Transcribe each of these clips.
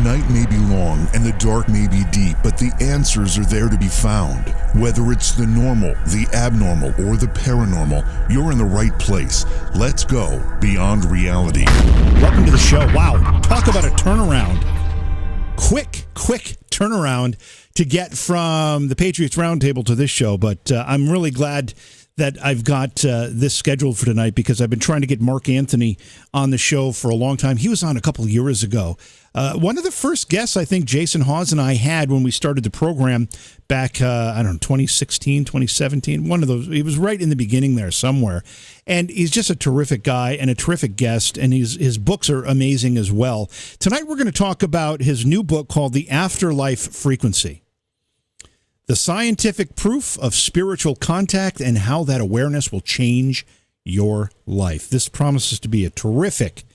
night may be long and the dark may be deep, but the answers are there to be found. Whether it's the normal, the abnormal, or the paranormal, you're in the right place. Let's go beyond reality. Welcome to the show. Wow, talk about a turnaround. Quick turnaround to get from the Patriots Roundtable to this show, but I'm really glad that I've got this scheduled for tonight because I've been trying to get Mark Anthony on the show for a long time. He was on a couple of years ago. One of the first guests I think Jason Hawes and I had when we started the program back, 2016, 2017, one of those. He was right in the beginning there somewhere. And he's just a terrific guy and a terrific guest, and his books are amazing as well. Tonight we're going to talk about his new book called The Afterlife Frequency. The scientific proof of spiritual contact and how that awareness will change your life. This promises to be a terrific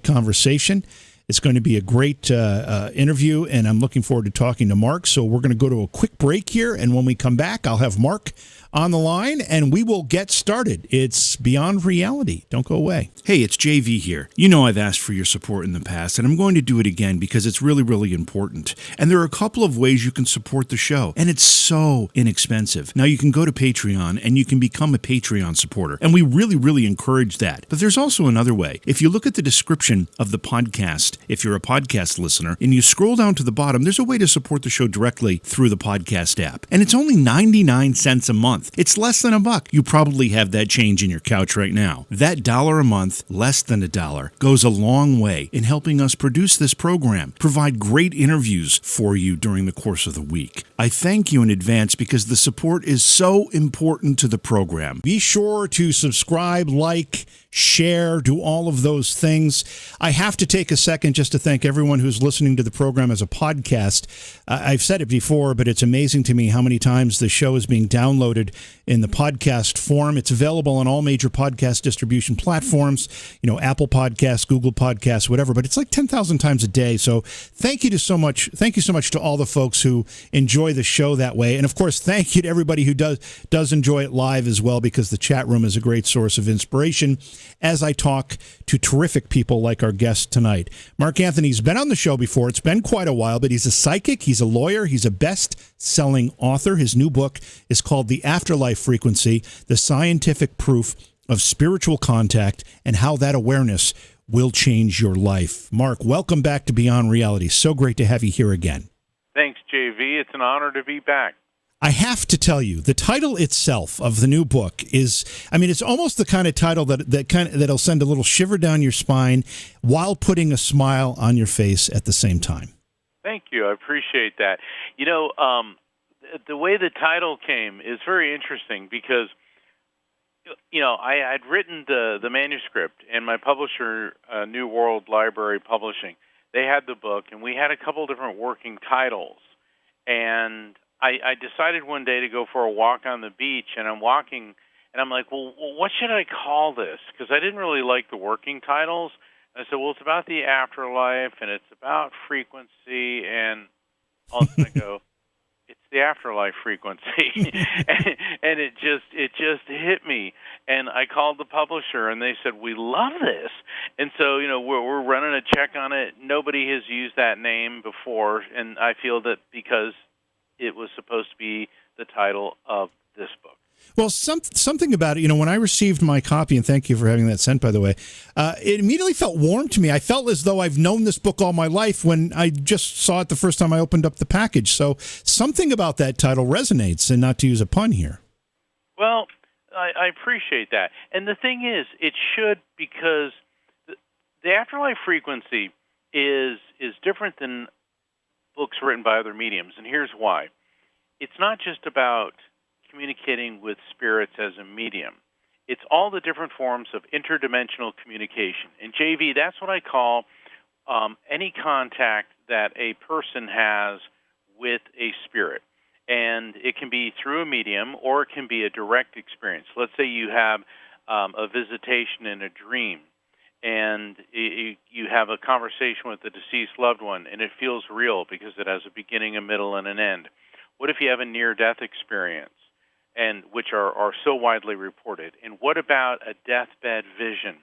conversation. It's going to be a great interview, and I'm looking forward to talking to Mark. So we're going to go to a quick break here, and when we come back, I'll have Mark on the line, and we will get started. It's Beyond Reality. Don't go away. Hey, it's JV here. You know I've asked for your support in the past, and I'm going to do it again because it's really, really important. And there are a couple of ways you can support the show, and it's so inexpensive. Now, you can go to Patreon, and you can become a Patreon supporter, and we really, really encourage that. But there's also another way. If you look at the description of the podcast, if you're a podcast listener, and you scroll down to the bottom, there's a way to support the show directly through the podcast app. And it's only 99 cents a month. It's less than $1. You probably have that change in your couch right now. That $1 a month, less than $1, goes a long way in helping us produce this program, provide great interviews for you during the course of the week. I thank you in advance because the support is so important to the program. Be sure to subscribe, like, share, do all of those things. I have to take a second just to thank everyone who's listening to the program as a podcast. I've said it before, but it's amazing to me how many times the show is being downloaded in the podcast form. It's available on all major podcast distribution platforms, Apple Podcasts, Google Podcasts, whatever, but it's like 10,000 times a day. So thank you so much to all the folks who enjoy the show that way. And of course, thank you to everybody who does enjoy it live as well, because the chat room is a great source of inspiration as I talk to terrific people like our guest tonight. Mark Anthony's been on the show before. It's been quite a while, but he's a psychic, he's a lawyer, he's a best-selling author. His new book is called The Afterlife Frequency, The Scientific Proof of Spiritual Contact and How That Awareness Will Change Your Life. Mark, welcome back to Beyond Reality. So great to have you here again. Thanks, JV. It's an honor to be back. I have to tell you, the title itself of the new book is, it's almost the kind of title that'll send a little shiver down your spine while putting a smile on your face at the same time. Thank you. I appreciate that. The way the title came is very interesting because, I'd written the manuscript, and my publisher, New World Library Publishing, they had the book, and we had a couple different working titles. And I decided one day to go for a walk on the beach, and I'm walking, and I'm like, well, what should I call this? Because I didn't really like the working titles. I said, well, it's about the afterlife, and it's about frequency, and all of a sudden I go, it's the afterlife frequency. and it just hit me. And I called the publisher, and they said, we love this. And so, we're running a check on it. Nobody has used that name before, and I feel that because it was supposed to be the title of this book. Well, something about it, when I received my copy, and thank you for having that sent, by the way, it immediately felt warm to me. I felt as though I've known this book all my life when I just saw it the first time I opened up the package. So something about that title resonates, and not to use a pun here. Well, I appreciate that. And the thing is, it should, because the afterlife frequency is different than books written by other mediums, and here's why. It's not just about communicating with spirits as a medium. It's all the different forms of interdimensional communication. And JV, that's what I call any contact that a person has with a spirit. And it can be through a medium, or it can be a direct experience. Let's say you have a visitation in a dream, and you have a conversation with the deceased loved one, and it feels real because it has a beginning, a middle, and an end. What if you have a near-death experience, and which are so widely reported? And what about a deathbed vision?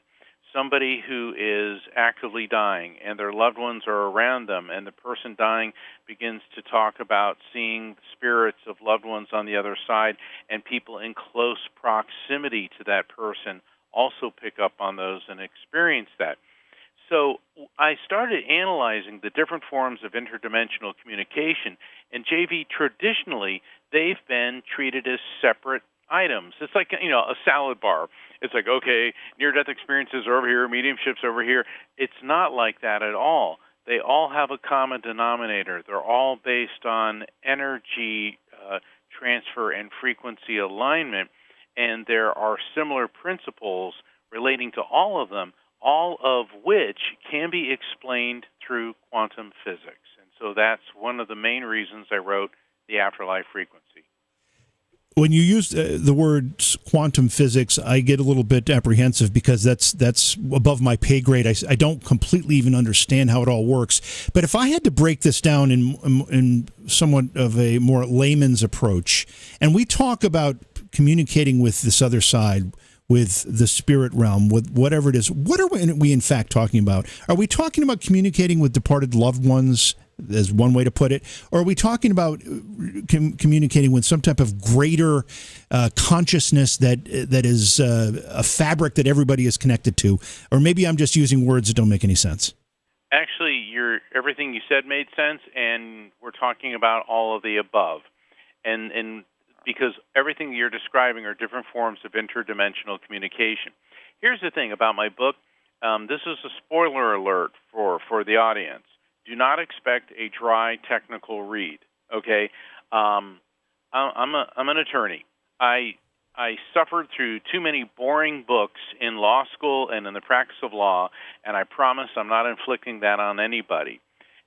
somebody who is actively dying and their loved ones are around them, and the person dying begins to talk about seeing spirits of loved ones on the other side, and people in close proximity to that person also pick up on those and experience that. So I started analyzing the different forms of interdimensional communication, and JV, traditionally, they've been treated as separate items. It's like, a salad bar. It's like, okay, near-death experiences are over here, mediumship's over here. It's not like that at all. They all have a common denominator. They're all based on energy transfer and frequency alignment, and there are similar principles relating to all of them, all of which can be explained through quantum physics. And so that's one of the main reasons I wrote The Afterlife Frequency. When you use the words quantum physics, I get a little bit apprehensive because that's above my pay grade. I don't completely even understand how it all works. But if I had to break this down in somewhat of a more layman's approach, and we talk about communicating with this other side, with the spirit realm, with whatever it is, what are we in fact talking about? Are we talking about communicating with departed loved ones, as one way to put it, or are we talking about communicating with some type of greater consciousness that is a fabric that everybody is connected to? Or maybe I'm just using words that don't make any sense. Actually, everything you said made sense, and we're talking about all of the above. And because everything you're describing are different forms of interdimensional communication. Here's the thing about my book. This is a spoiler alert for the audience. Do not expect a dry technical read. Okay, I'm an attorney. I suffered through too many boring books in law school and in the practice of law, and I promise I'm not inflicting that on anybody.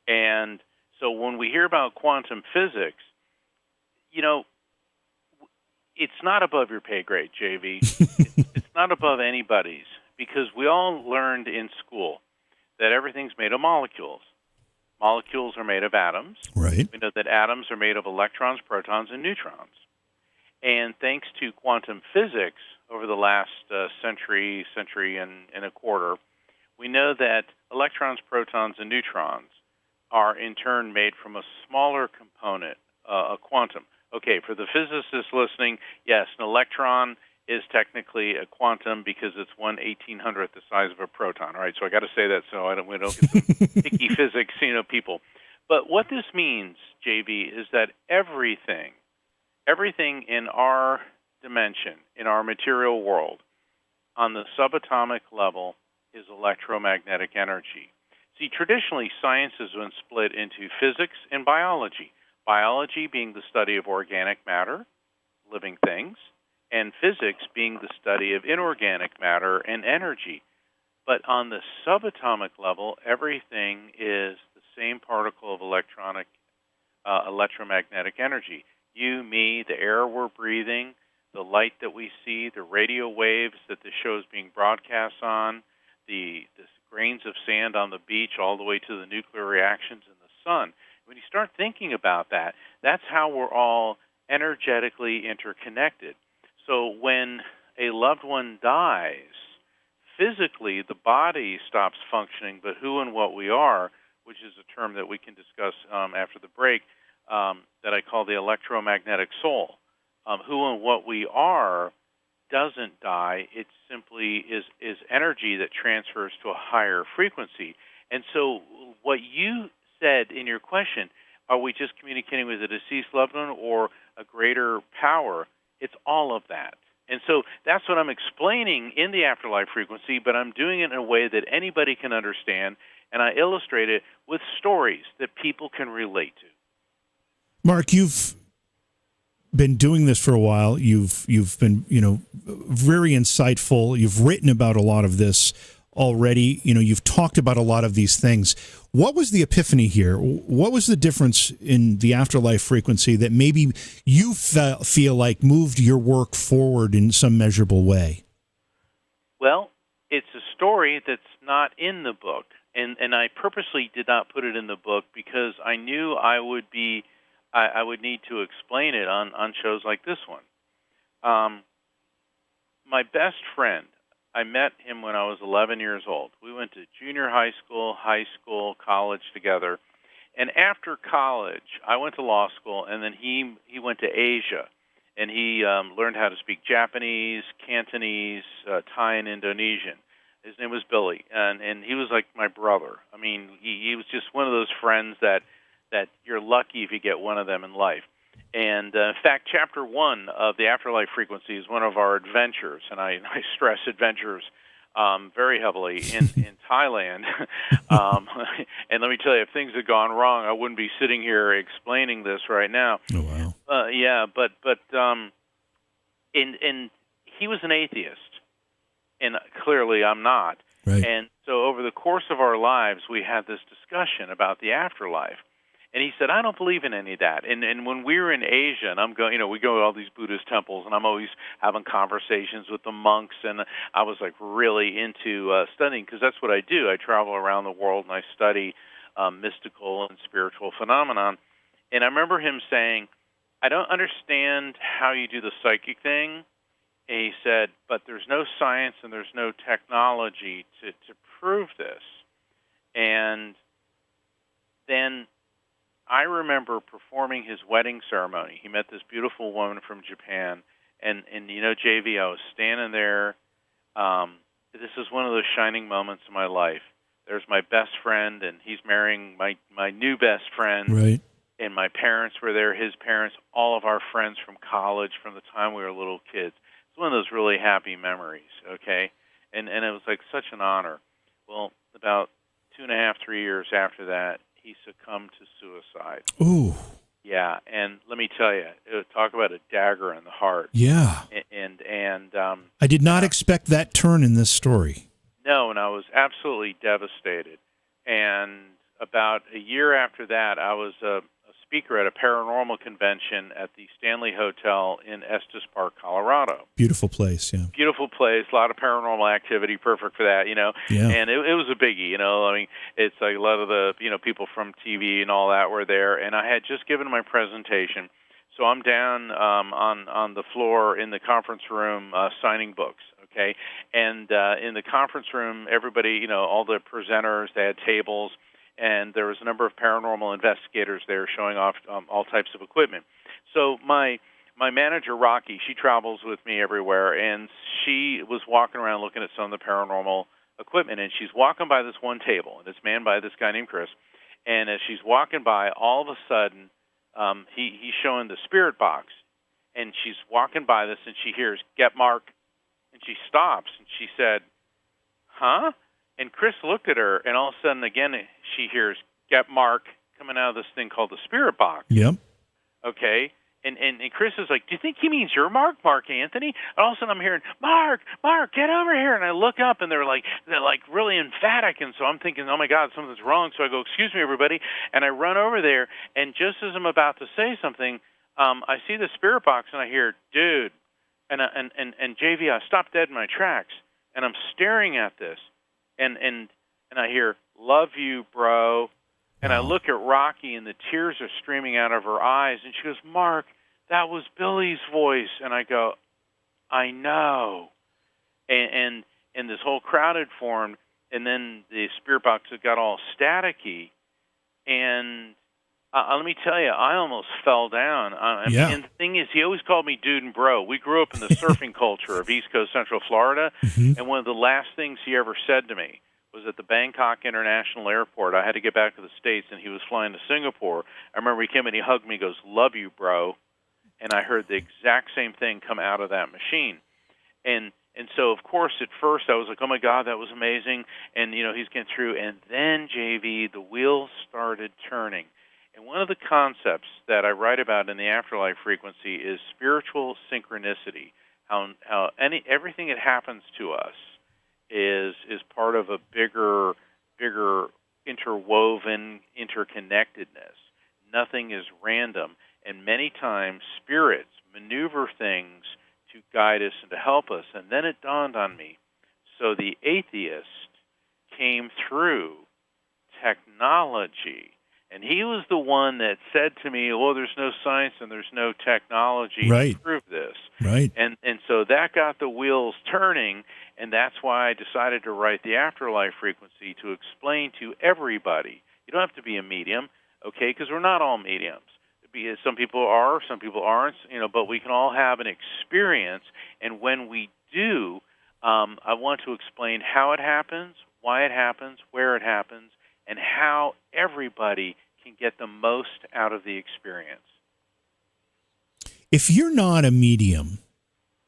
And so when we hear about quantum physics, it's not above your pay grade, JV. It's not above anybody's, because we all learned in school that everything's made of molecules. Molecules are made of atoms. Right. We know that atoms are made of electrons, protons, and neutrons. And thanks to quantum physics over the last century and a quarter, we know that electrons, protons, and neutrons are in turn made from a smaller component, a quantum. Okay, for the physicists listening, yes, an electron is technically a quantum because it's 1/1800th the size of a proton. All right, so I got to say that so we don't get some picky physics, people. But what this means, JV, is that everything in our dimension, in our material world, on the subatomic level, is electromagnetic energy. See, traditionally, science has been split into physics and biology. Biology being the study of organic matter, living things, and physics being the study of inorganic matter and energy. But on the subatomic level, everything is the same particle of electromagnetic energy. You, me, the air we're breathing, the light that we see, the radio waves that the show is being broadcast on, the grains of sand on the beach, all the way to the nuclear reactions in the sun. When you start thinking about that, that's how we're all energetically interconnected. So when a loved one dies, physically the body stops functioning, but who and what we are, which is a term that we can discuss after the break, that I call the electromagnetic soul. Who and what we are doesn't die. It simply is energy that transfers to a higher frequency. And so what you said in your question, are we just communicating with a deceased loved one or a greater power? It's all of that. And so that's what I'm explaining in the Afterlife Frequency, but I'm doing it in a way that anybody can understand, and I illustrate it with stories that people can relate to. Mark, you've been doing this for a while. You've been, very insightful. You've written about a lot of this already. You've talked about a lot of these things. What was the epiphany here? What was the difference in the Afterlife Frequency that maybe you feel like moved your work forward in some measurable way? Well, it's a story that's not in the book, and I purposely did not put it in the book because I knew I would need to explain it on shows like this one. My best friend, I met him when I was 11 years old. We went to junior high school, college together. And after college, I went to law school, and then he went to Asia, and he learned how to speak Japanese, Cantonese, Thai, and Indonesian. His name was Billy, and he was like my brother. I mean, he was just one of those friends that you're lucky if you get one of them in life. And in fact, Chapter 1 of the Afterlife Frequency is one of our adventures, and I stress adventures very heavily in Thailand. And let me tell you, if things had gone wrong, I wouldn't be sitting here explaining this right now. Oh, wow. And he was an atheist, and clearly I'm not. Right. And so over the course of our lives, we had this discussion about the afterlife. And he said, I don't believe in any of that. And when we were in Asia, and I'm going, we go to all these Buddhist temples, and I'm always having conversations with the monks, and I was like really into studying, because that's what I do. I travel around the world and I study mystical and spiritual phenomenon. And I remember him saying, I don't understand how you do the psychic thing. And he said, but there's no science and there's no technology to prove this. And then I remember performing his wedding ceremony. He met this beautiful woman from Japan, and JV, I was standing there. This is one of those shining moments in my life. There's my best friend, and he's marrying my new best friend. Right. And my parents were there, his parents, all of our friends from college, from the time we were little kids. It's one of those really happy memories, okay? And it was like such an honor. Well, about 2.5, 3 years after that, he succumbed to suicide. Ooh. Yeah, and let me tell you, talk about a dagger in the heart. Yeah. And I did not expect that turn in this story. No, and I was absolutely devastated. And about a year after that, I was a speaker at a paranormal convention at the Stanley Hotel in Estes Park, Colorado. Beautiful place, yeah. Beautiful place, a lot of paranormal activity, perfect for that, Yeah. And it was a biggie, I mean, it's like a lot of the, people from TV and all that were there, and I had just given my presentation. So I'm down on the floor in the conference room signing books, okay? And in the conference room, everybody, all the presenters, they had tables, and there was a number of paranormal investigators there showing off all types of equipment. So my manager, Rocky, she travels with me everywhere, and she was walking around looking at some of the paranormal equipment, and she's walking by this one table, and it's manned by this guy named Chris. And as she's walking by, all of a sudden, he's showing the spirit box, and she's walking by this, and she hears, "Get Mark," and she stops, and she said, "Huh?" And Chris looked at her, and all of a sudden, again, she hears, "Get Mark," coming out of this thing called the spirit box. Yep. Okay? And Chris is like, "Do you think he means your Mark Anthony?" And all of a sudden I'm hearing, Mark, get over here. And I look up, and they're like really emphatic. And so I'm thinking, oh, my God, something's wrong. So I go, "Excuse me, everybody." And I run over there, and just as I'm about to say something, I see the spirit box, and I hear, "Dude." And JV, I stopped dead in my tracks, and I'm staring at this. And I hear, "Love you, bro." And I look at Rocky, and the tears are streaming out of her eyes. And she goes, "Mark, that was Billy's voice." And I go, "I know." And this whole crowd had formed, and then the spirit box had got all staticky. And let me tell you, I almost fell down. And the thing is, he always called me dude and bro. We grew up in the surfing culture of East Coast Central Florida, and one of the last things he ever said to me was at the Bangkok International Airport. I had to get back to the States, and he was flying to Singapore. I remember he came and he hugged me, he goes, "Love you, bro." And I heard the exact same thing come out of that machine. And so, of course, at first I was like, "Oh, my God, that was amazing." And, he's getting through. And then, JV, the wheels started turning. And one of the concepts that I write about in the Afterlife Frequency is spiritual synchronicity, how everything that happens to us is part of a bigger interwoven interconnectedness. Nothing is random, and many times spirits maneuver things to guide us and to help us. And then it dawned on me, so the atheist came through technology. And he was the one that said to me, "Oh, there's no science and there's no technology to prove this." Right. And so that got the wheels turning. And that's why I decided to write the Afterlife Frequency, to explain to everybody. You don't have to be a medium, okay, because we're not all mediums. Some people are, some people aren't, but we can all have an experience. And when we do, I want to explain how it happens, why it happens, where it happens, and how everybody can get the most out of the experience. If you're not a medium,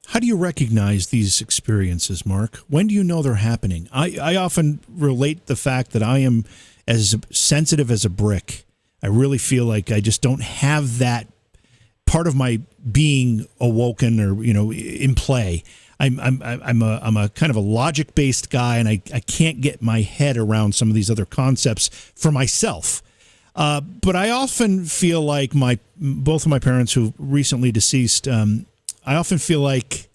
how do you recognize these experiences, Mark? When do you know they're happening? I often relate the fact that I am as sensitive as a brick. I really feel like I just don't have that part of my being awoken or, in play. I'm a kind of a logic-based guy, and I can't get my head around some of these other concepts for myself. But I often feel like both of my parents who recently deceased, I often feel like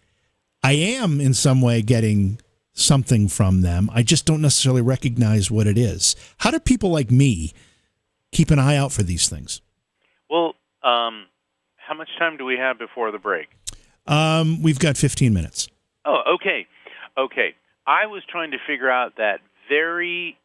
I am in some way getting something from them. I just don't necessarily recognize what it is. How do people like me keep an eye out for these things? Well, how much time do we have before the break? We've got 15 minutes. Oh, okay. Okay. I was trying to figure out that very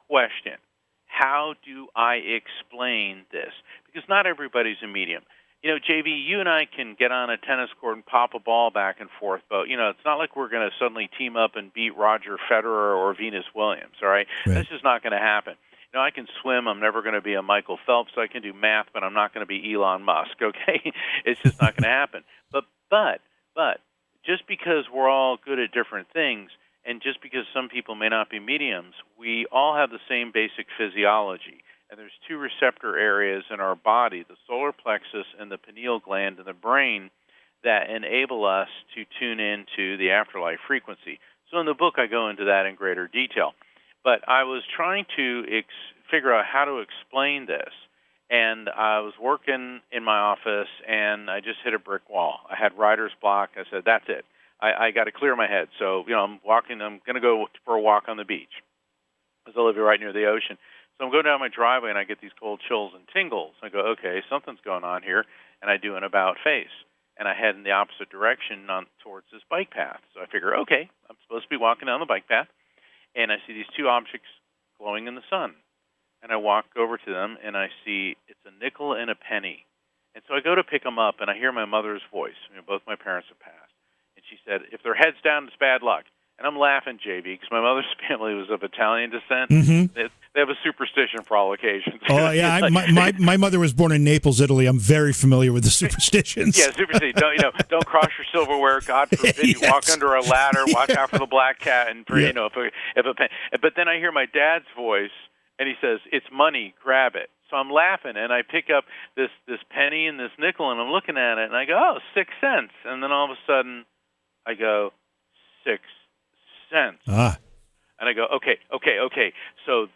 question. How do I explain this? Because not everybody's a medium. JV, you and I can get on a tennis court and pop a ball back and forth, but, it's not like we're going to suddenly team up and beat Roger Federer or Venus Williams, all right? That's just not going to happen. I can swim. I'm never going to be a Michael Phelps. I can do math, but I'm not going to be Elon Musk, okay? It's just not going to happen. But just because we're all good at different things, and just because some people may not be mediums, we all have the same basic physiology. And there's two receptor areas in our body, the solar plexus and the pineal gland in the brain, that enable us to tune into the afterlife frequency. So in the book, I go into that in greater detail. But I was trying to figure out how to explain this. And I was working in my office, and I just hit a brick wall. I had writer's block. I said, that's it. I got to clear my head. So, I'm going to go for a walk on the beach, because I live right near the ocean. So I'm going down my driveway, and I get these cold chills and tingles. I go, okay, something's going on here, and I do an about face. And I head in the opposite direction towards this bike path. So I figure, okay, I'm supposed to be walking down the bike path, and I see these two objects glowing in the sun. And I walk over to them, and I see it's a nickel and a penny. And so I go to pick them up, and I hear my mother's voice. Both my parents have passed. And she said, if they're heads down, it's bad luck. And I'm laughing, JV, because my mother's family was of Italian descent. Mm-hmm. They have a superstition for all occasions. Oh, yeah. My mother was born in Naples, Italy. I'm very familiar with the superstitions. Yeah, superstition. Don't cross your silverware. God forbid you walk under a ladder. Watch out for the black cat. And if a pen. But then I hear my dad's voice, and he says, it's money. Grab it. So I'm laughing, and I pick up this penny and this nickel, and I'm looking at it, and I go, oh, 6 cents. And then all of a sudden, I go, 6 cents. And I go, okay. So,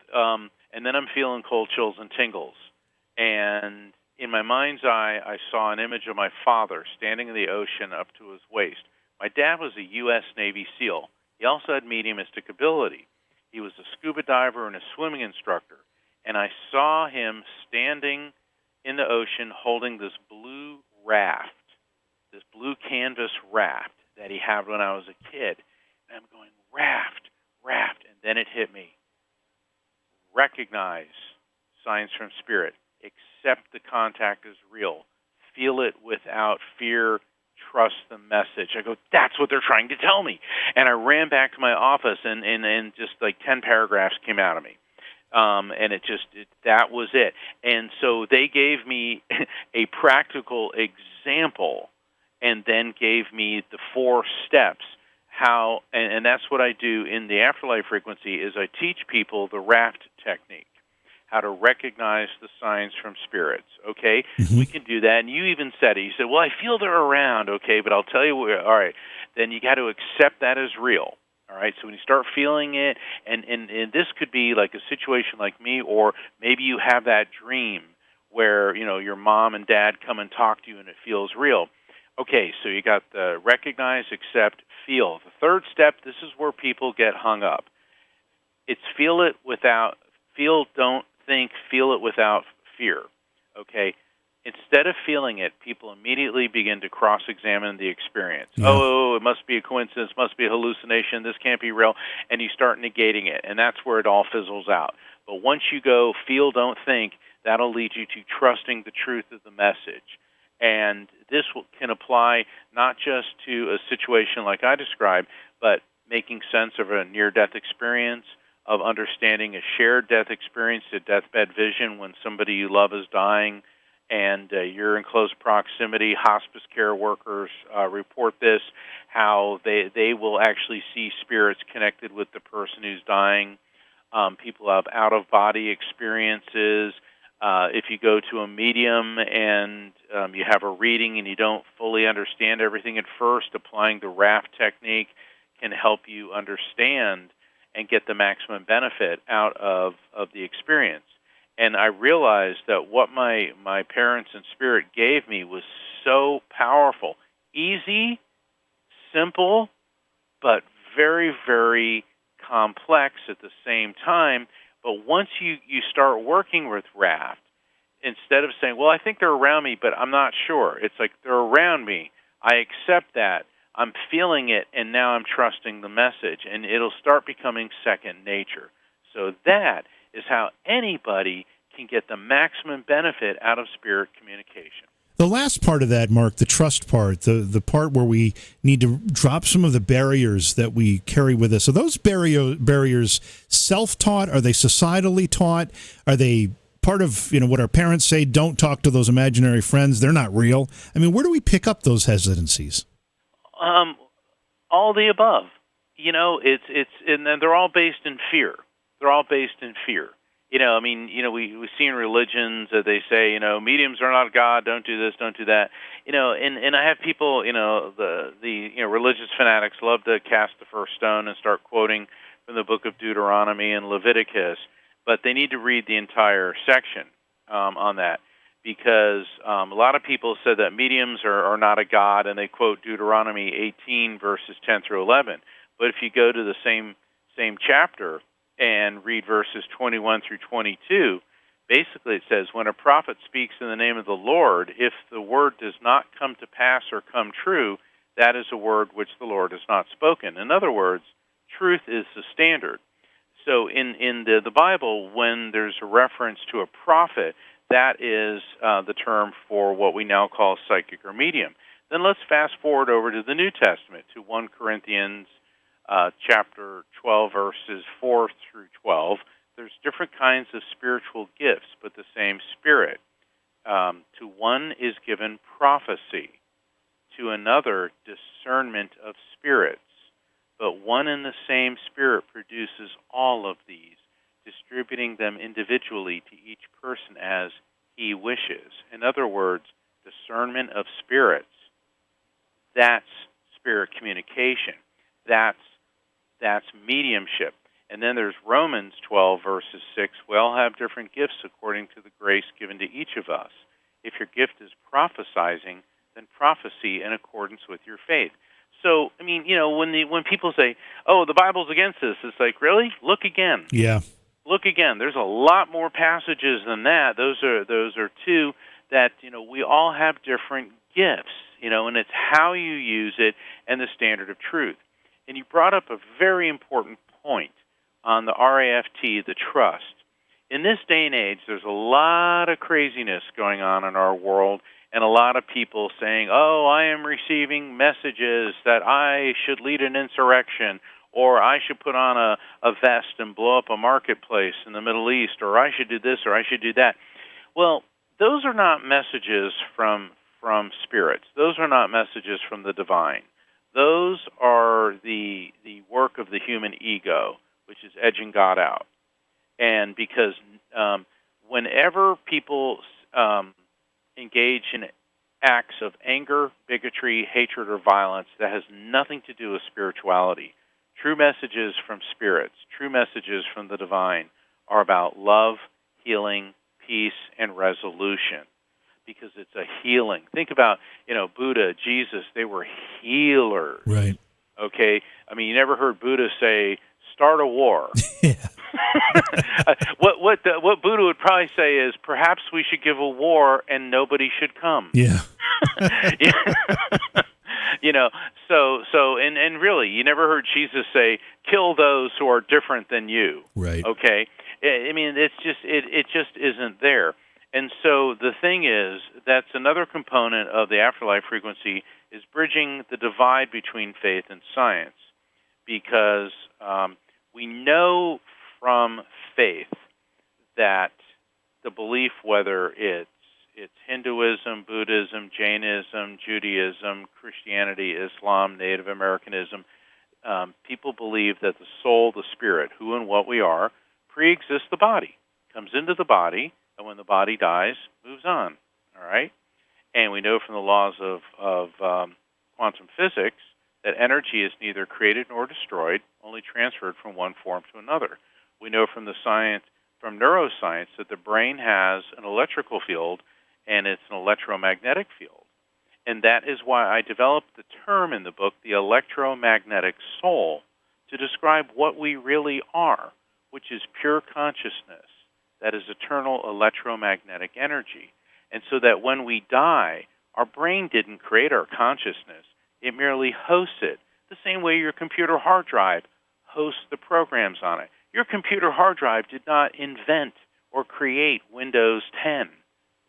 and then I'm feeling cold chills and tingles. And in my mind's eye, I saw an image of my father standing in the ocean up to his waist. My dad was a U.S. Navy SEAL. He also had mediumistic ability. He was a scuba diver and a swimming instructor. And I saw him standing in the ocean holding this blue raft, this blue canvas raft that he had when I was a kid. And I'm going, raft. And then it hit me. Recognize signs from spirit. Accept the contact as real. Feel it without fear. Trust the message. I go, that's what they're trying to tell me. And I ran back to my office, and just like 10 paragraphs came out of me. And that was it. And so they gave me a practical example and then gave me the 4 steps. How, and that's what I do in the Afterlife Frequency, is I teach people the raft technique, how to recognize the signs from spirits, okay? Mm-hmm. We can do that. And you even said it. You said, well, I feel they're around, okay, but I'll tell you, all right, then you got to accept that as real, all right? So when you start feeling it, and this could be like a situation like me, or maybe you have that dream where, your mom and dad come and talk to you and it feels real. Okay, so you got the recognize, accept, feel. The third step, this is where people get hung up. It's feel it without, don't think, feel it without fear. Okay? instead of feeling it, people immediately begin to cross-examine the experience. Yeah. Oh, it must be a coincidence, must be a hallucination, this can't be real, and you start negating it, and that's where it all fizzles out. But once you go feel, don't think, that'll lead you to trusting the truth of the message. And this can apply not just to a situation like I described, but making sense of a near-death experience, of understanding a shared death experience, a deathbed vision when somebody you love is dying and you're in close proximity. Hospice care workers report this, how they will actually see spirits connected with the person who's dying. People have out-of-body experiences. If you go to a medium and you have a reading and you don't fully understand everything at first, applying the raft technique can help you understand and get the maximum benefit out of the experience. And I realized that what my parents and spirit gave me was so powerful. Easy, simple, but very, very complex at the same time. But once you start working with raft, instead of saying, well, I think they're around me, but I'm not sure. It's like they're around me. I accept that. I'm feeling it, and now I'm trusting the message, and it'll start becoming second nature. So that is how anybody can get the maximum benefit out of spirit communication. The last part of that, Mark, the trust part, the part where we need to drop some of the barriers that we carry with us. Are those barriers self-taught? Are they societally taught? Are they part of what our parents say, don't talk to those imaginary friends, they're not real? I mean, where do we pick up those hesitancies? All the above. And then they're all based in fear. They're all based in fear. We see in religions that they say, mediums are not God, don't do this, don't do that. And I have people, the religious fanatics love to cast the first stone and start quoting from the book of Deuteronomy and Leviticus, but they need to read the entire section on that. Because a lot of people said that mediums are not a god, and they quote Deuteronomy 18, verses 10 through 11. But if you go to the same chapter and read verses 21 through 22, basically it says, when a prophet speaks in the name of the Lord, if the word does not come to pass or come true, that is a word which the Lord has not spoken. In other words, truth is the standard. So in the Bible, when there's a reference to a prophet, that is the term for what we now call psychic or medium. Then let's fast forward over to the New Testament, to 1 Corinthians chapter 12, verses 4 through 12. There's different kinds of spiritual gifts, but the same Spirit. To one is given prophecy, to another discernment of spirits, but one and the same Spirit produces all of these, distributing them individually to each person as he wishes. In other words, discernment of spirits. That's spirit communication. That's mediumship. And then there's Romans 12, verses 6. We all have different gifts according to the grace given to each of us. If your gift is prophesying, then prophecy in accordance with your faith. So, when people say, oh, the Bible's against this, it's like, really? Look again. Yeah. Look again. There's a lot more passages than that. Those are two that, we all have different gifts, and it's how you use it and the standard of truth. And you brought up a very important point on the RAFT, the trust. In this day and age, there's a lot of craziness going on in our world, and a lot of people saying, oh, I am receiving messages that I should lead an insurrection, or I should put on a vest and blow up a marketplace in the Middle East, or I should do this, or I should do that. Well, those are not messages from spirits. Those are not messages from the divine. Those are the work of the human ego, which is edging God out. And because whenever people engage in acts of anger, bigotry, hatred, or violence, that has nothing to do with spirituality. True messages from spirits, true messages from the divine are about love, healing, peace, and resolution, because it's a healing. Think about, Buddha, Jesus, they were healers. Right. Okay? You never heard Buddha say, start a war. Yeah. What Buddha would probably say is perhaps we should give a war and nobody should come. Yeah. And really, you never heard Jesus say, "Kill those who are different than you." Right. Okay. I mean, it just isn't there. And so the thing is, that's another component of the afterlife frequency is bridging the divide between faith and science, because we know from faith that the belief, whether it's Hinduism, Buddhism, Jainism, Judaism, Christianity, Islam, Native Americanism, people believe that the soul, the spirit, who and what we are, pre-exists the body, comes into the body, and when the body dies, moves on. All right? And we know from the laws of quantum physics that energy is neither created nor destroyed, only transferred from one form to another. We know from from neuroscience, that the brain has an electrical field and it's an electromagnetic field. And that is why I developed the term in the book, the electromagnetic soul, to describe what we really are, which is pure consciousness, that is eternal electromagnetic energy. And so that when we die, our brain didn't create our consciousness, it merely hosts it, the same way your computer hard drive hosts the programs on it. Your computer hard drive did not invent or create Windows 10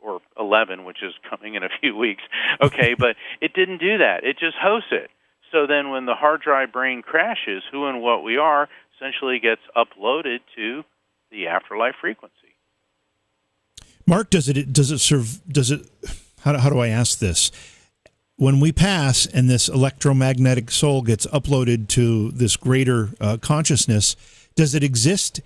or 11, which is coming in a few weeks, okay, but it didn't do that. It just hosts it. So then when the hard drive brain crashes, who and what we are essentially gets uploaded to the afterlife frequency. Mark, how do I ask this? When we pass and this electromagnetic soul gets uploaded to this greater consciousness, does it exist?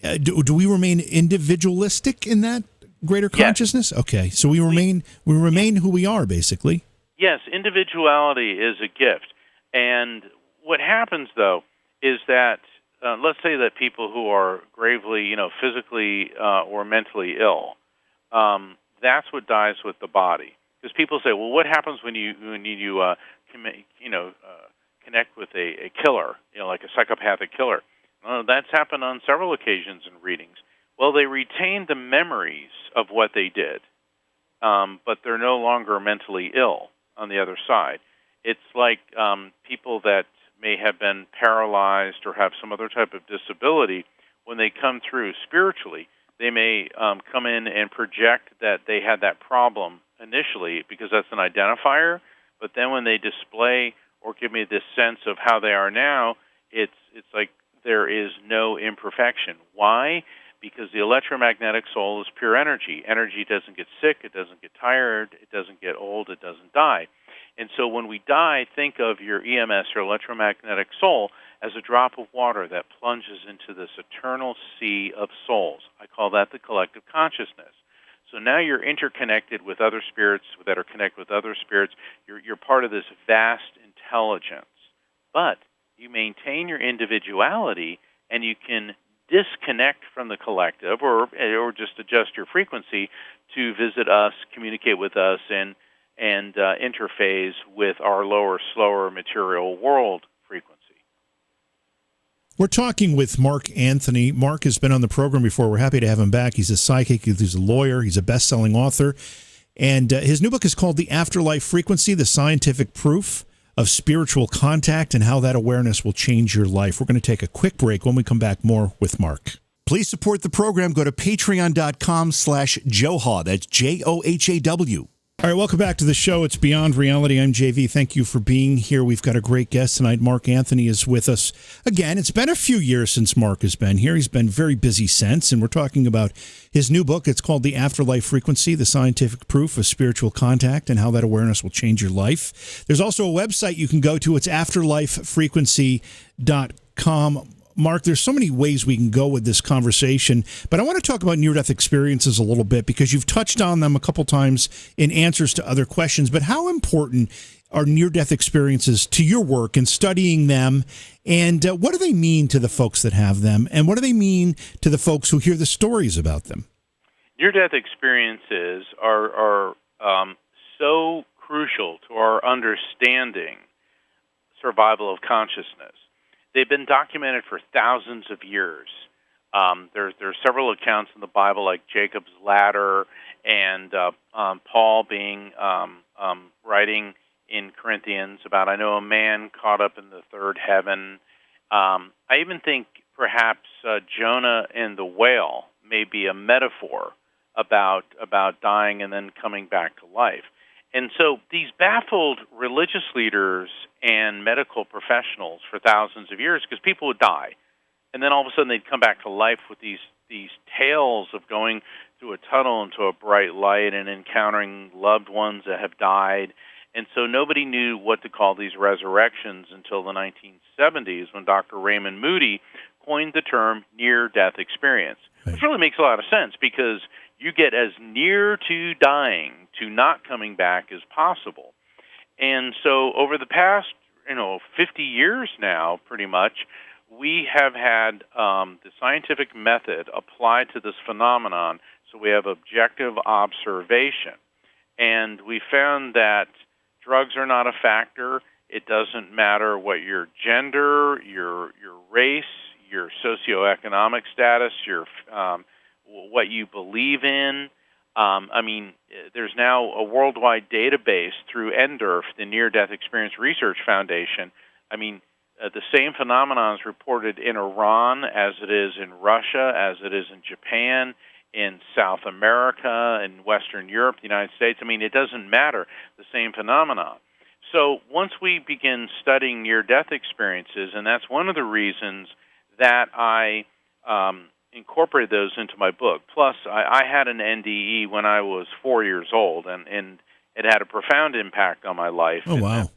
Do we remain individualistic in that greater consciousness? Yes. Okay, so we remain who we are, basically. Yes, individuality is a gift. And what happens, though, is that, let's say that people who are gravely, physically or mentally ill, that's what dies with the body. Because people say, well, what happens when you connect with a killer, like a psychopathic killer? Well, that's happened on several occasions in readings. Well, they retain the memories of what they did, but they're no longer mentally ill on the other side. It's like people that may have been paralyzed or have some other type of disability, when they come through spiritually, they may come in and project that they had that problem initially because that's an identifier, but then when they display or give me this sense of how they are now, it's like there is no imperfection. Why? Because the electromagnetic soul is pure energy. Energy doesn't get sick, it doesn't get tired, it doesn't get old, it doesn't die. And so when we die, think of your EMS, your electromagnetic soul, as a drop of water that plunges into this eternal sea of souls. I call that the collective consciousness. So now you're interconnected with other spirits that are connected with other spirits. You're part of this vast intelligence. But you maintain your individuality, and you can disconnect from the collective or just adjust your frequency to visit us, communicate with us, and interface with our lower, slower material world frequency. We're talking with Mark Anthony. Mark has been on the program before. We're happy to have him back. He's a psychic. He's a lawyer. He's a best-selling author. And his new book is called The Afterlife Frequency, The Scientific Proof of Spiritual Contact and How That Awareness Will Change Your Life. We're going to take a quick break. When we come back, more with Mark. Please support the program. Go to patreon.com/Johaw. That's JOHAW. All right, welcome back to the show. It's Beyond Reality. I'm JV. Thank you for being here. We've got a great guest tonight. Mark Anthony is with us again. It's been a few years since Mark has been here. He's been very busy since, and we're talking about his new book. It's called The Afterlife Frequency, The Scientific Proof of Spiritual Contact and How That Awareness Will Change Your Life. There's also a website you can go to. It's afterlifefrequency.com. Mark, there's so many ways we can go with this conversation, but I want to talk about near-death experiences a little bit because you've touched on them a couple times in answers to other questions, but how important are near-death experiences to your work in studying them, and what do they mean to the folks that have them, and what do they mean to the folks who hear the stories about them? Near-death experiences are so crucial to our understanding survival of consciousness. They've been documented for thousands of years. There's several accounts in the Bible, like Jacob's ladder, and Paul being writing in Corinthians about, I know a man caught up in the third heaven. I even think perhaps Jonah and the whale may be a metaphor about dying and then coming back to life. And so these baffled religious leaders and medical professionals for thousands of years, because people would die, and then all of a sudden they'd come back to life with these tales of going through a tunnel into a bright light and encountering loved ones that have died. And so nobody knew what to call these resurrections until the 1970s, when Dr. Raymond Moody coined the term near-death experience, which really makes a lot of sense, because you get as near to dying, to not coming back, as possible. And so over the past, 50 years now, pretty much, we have had the scientific method applied to this phenomenon, so we have objective observation. And we found that drugs are not a factor. It doesn't matter what your gender, your race, your socioeconomic status, your what you believe in. There's now a worldwide database through NDERF, the Near-Death Experience Research Foundation. The same phenomenon is reported in Iran as it is in Russia, as it is in Japan, in South America, in Western Europe, the United States. It doesn't matter, the same phenomenon. So once we begin studying near-death experiences, and that's one of the reasons that I incorporated those into my book. Plus, I had an NDE when I was 4 years old, and it had a profound impact on my life. Oh, wow.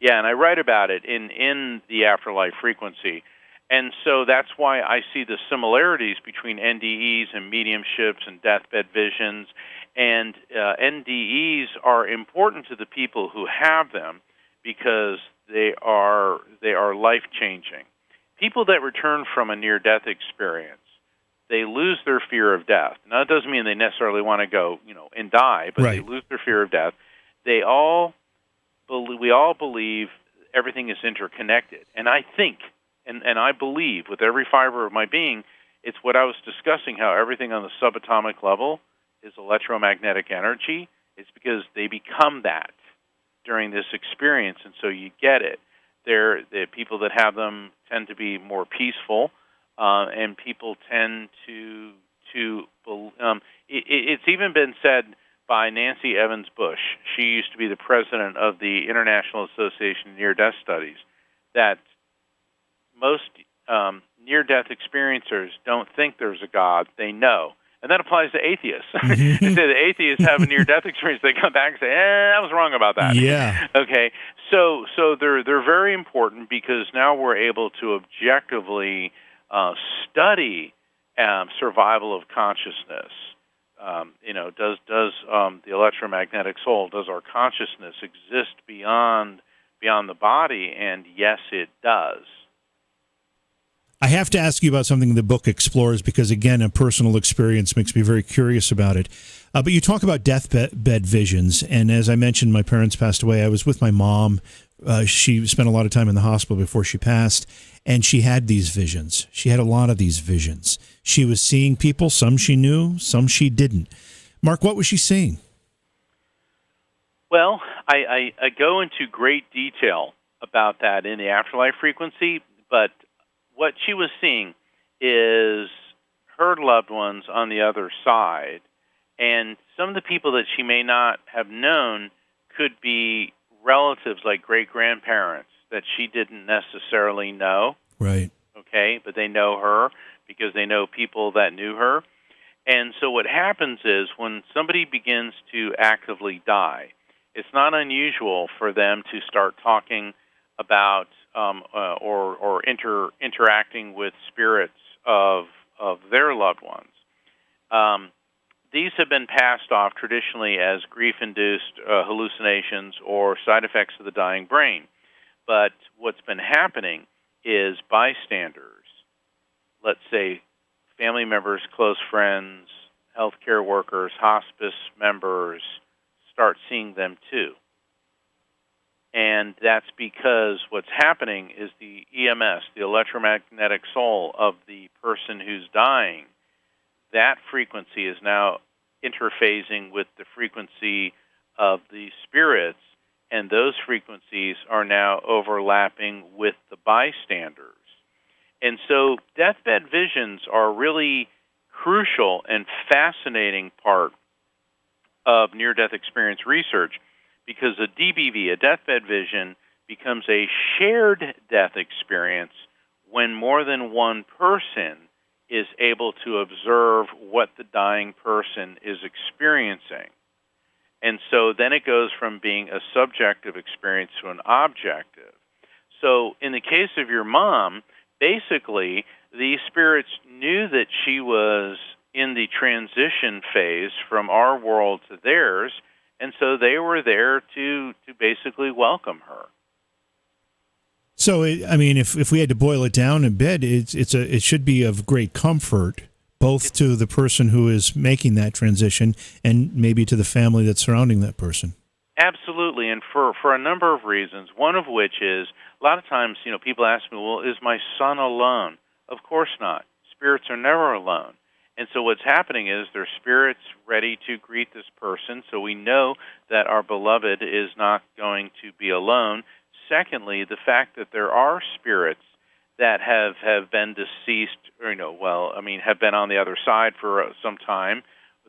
Yeah, and I write about it in the Afterlife Frequency. And so that's why I see the similarities between NDEs and mediumships and deathbed visions. And NDEs are important to the people who have them because they are life-changing. People that return from a near-death experience, they lose their fear of death. Now, that doesn't mean they necessarily want to go, and die, but They lose their fear of death. We all believe everything is interconnected. And I think, and I believe with every fiber of my being, it's what I was discussing, how everything on the subatomic level is electromagnetic energy. It's because they become that during this experience, and so you get it. The people that have them tend to be more peaceful, and people tend to it's even been said by Nancy Evans Bush. She used to be the president of the International Association of Near-Death Studies, that most near-death experiencers don't think there's a God. They know. And that applies to atheists. They say the atheists have a near-death experience. They come back and say, I was wrong about that. Yeah. Okay. So they're very important, because now we're able to objectively study survival of consciousness. Does the electromagnetic soul, does our consciousness exist beyond the body? And yes, it does. I have to ask you about something the book explores, because, again, a personal experience makes me very curious about it. But you talk about deathbed visions, and as I mentioned, my parents passed away. I was with my mom. She spent a lot of time in the hospital before she passed, and she had these visions. She had a lot of these visions. She was seeing people, some she knew, some she didn't. Mark, what was she seeing? Well, I go into great detail about that in the Afterlife Frequency, but what she was seeing is her loved ones on the other side, and some of the people that she may not have known could be relatives, like great-grandparents, that she didn't necessarily know. Right. Okay, but they know her because they know people that knew her. And so what happens is, when somebody begins to actively die, it's not unusual for them to start talking about or interacting with spirits of their loved ones. These have been passed off traditionally as grief-induced hallucinations or side effects of the dying brain. But what's been happening is bystanders, let's say family members, close friends, healthcare workers, hospice members, start seeing them too. And that's because what's happening is the EMS, the electromagnetic soul of the person who's dying, that frequency is now interphasing with the frequency of the spirits, and those frequencies are now overlapping with the bystanders. And so deathbed visions are a really crucial and fascinating part of near-death experience research, because a DBV, a deathbed vision, becomes a shared death experience when more than one person is able to observe what the dying person is experiencing. And so then it goes from being a subjective experience to an objective. So in the case of your mom, basically, these spirits knew that she was in the transition phase from our world to theirs, and so they were there to basically welcome her. So, if we had to boil it down in bed, it should be of great comfort, both to the person who is making that transition and maybe to the family that's surrounding that person. Absolutely, and for a number of reasons, one of which is, a lot of times, people ask me, well, is my son alone? Of course not. Spirits are never alone. And so what's happening is there's spirits ready to greet this person, so we know that our beloved is not going to be alone. Secondly, the fact that there are spirits that have been deceased, or, have been on the other side for some time,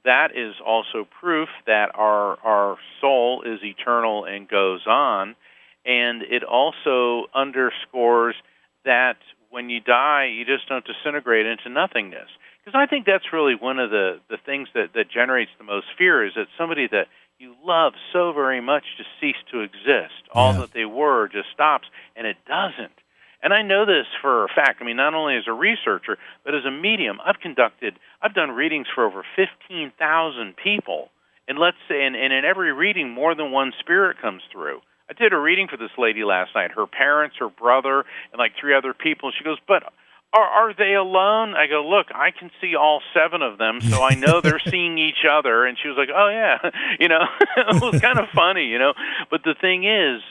that is also proof that our soul is eternal and goes on. And it also underscores that when you die, you just don't disintegrate into nothingness. Because I think that's really one of the things that generates the most fear, is that somebody that you love so very much just cease to exist. All that they were just stops, and it doesn't. And I know this for a fact. Not only as a researcher, but as a medium. I've done readings for over 15,000 people. And let's say, and in every reading, more than one spirit comes through. I did a reading for this lady last night, her parents, her brother, and like 3 other people. She goes, but are they alone? I go, look, I can see all 7 of them, so I know they're seeing each other. And she was like, oh, yeah. It was kind of funny, But the thing is,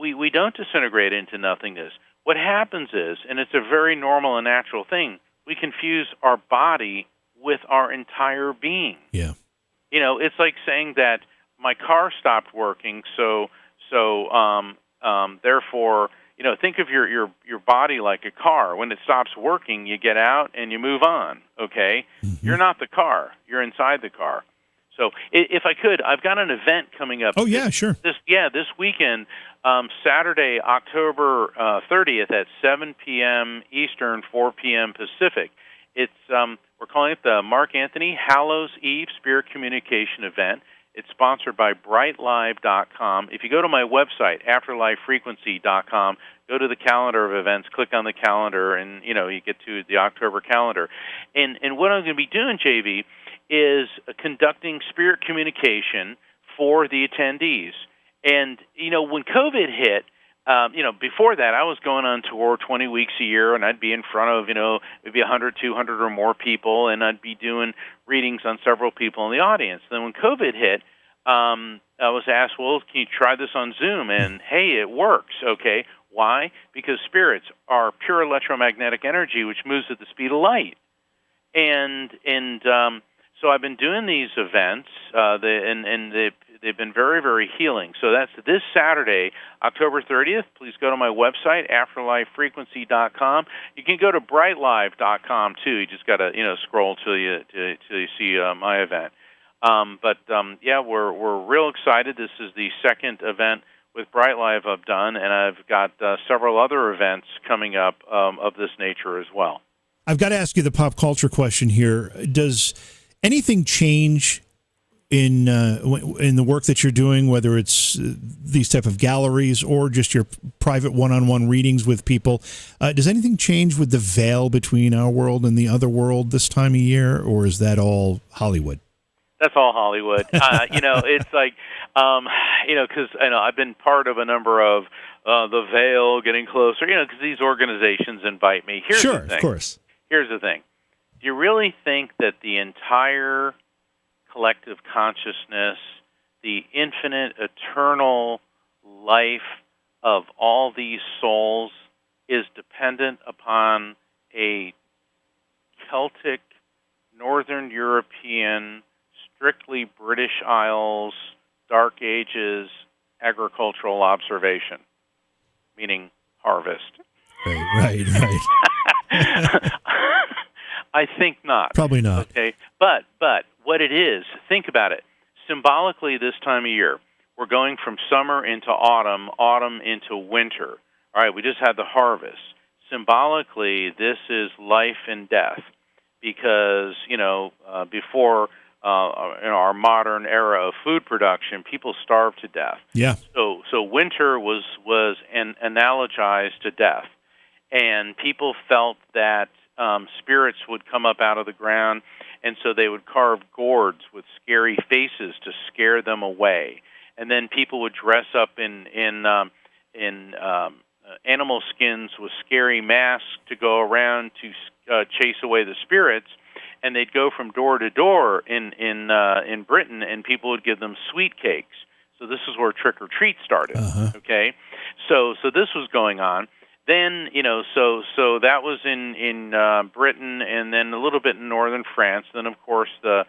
we don't disintegrate into nothingness. What happens is, and it's a very normal and natural thing, we confuse our body with our entire being. Yeah. It's like saying that my car stopped working, so therefore, think of your body like a car. When it stops working, you get out and you move on, okay? Mm-hmm. You're not the car. You're inside the car. So if I could, I've got an event coming up. Oh, yeah, sure. This weekend, Saturday, October 30th at 7 p.m. Eastern, 4 p.m. Pacific. It's we're calling it the Mark Anthony Hallows Eve Spirit Communication Event. It's sponsored by brightlive.com. If you go to my website, afterlifefrequency.com, go to the calendar of events, click on the calendar, and you get to the October calendar. And what I'm going to be doing, JV, is conducting spirit communication for the attendees. And when COVID hit, before that, I was going on tour 20 weeks a year, and I'd be in front of, maybe 100, 200 or more people, and I'd be doing readings on several people in the audience. Then when COVID hit, I was asked, well, can you try this on Zoom? And, hey, it works, okay? Why? Because spirits are pure electromagnetic energy, which moves at the speed of light. And so I've been doing these events, they've been very, very healing. So that's this Saturday, October 30th. Please go to my website, afterlifefrequency.com. You can go to brightlive.com, too. You just got to, scroll till you see my event. We're real excited. This is the second event with Bright Live I've done, and I've got several other events coming up of this nature as well. I've got to ask you the pop culture question here. Does anything change in the work that you're doing, whether it's these type of galleries or just your private one-on-one readings with people? Does anything change with the veil between our world and the other world this time of year, or is that all Hollywood? That's all Hollywood. It's like, because I've been part of a number of the veil getting closer, because these organizations invite me. Sure, of course. Here's the thing. Do you really think that the entire collective consciousness, the infinite, eternal life of all these souls is dependent upon a Celtic, Northern European, strictly British Isles, Dark Ages agricultural observation, meaning harvest. Right. I think not. Probably not. Okay, but what it is, think about it. Symbolically, this time of year, we're going from summer into autumn, autumn into winter. All right, we just had the harvest. Symbolically, this is life and death, because before our modern era of food production, people starved to death. Yeah. So winter was analogized to death, and people felt that spirits would come up out of the ground, and so they would carve gourds with scary faces to scare them away. And then people would dress up in animal skins with scary masks to go around to chase away the spirits. And they'd go from door to door in Britain, and people would give them sweet cakes. So this is where trick or treat started. Uh-huh. Okay, so this was going on. Then so that was in Britain, and then a little bit in northern France. Then of course the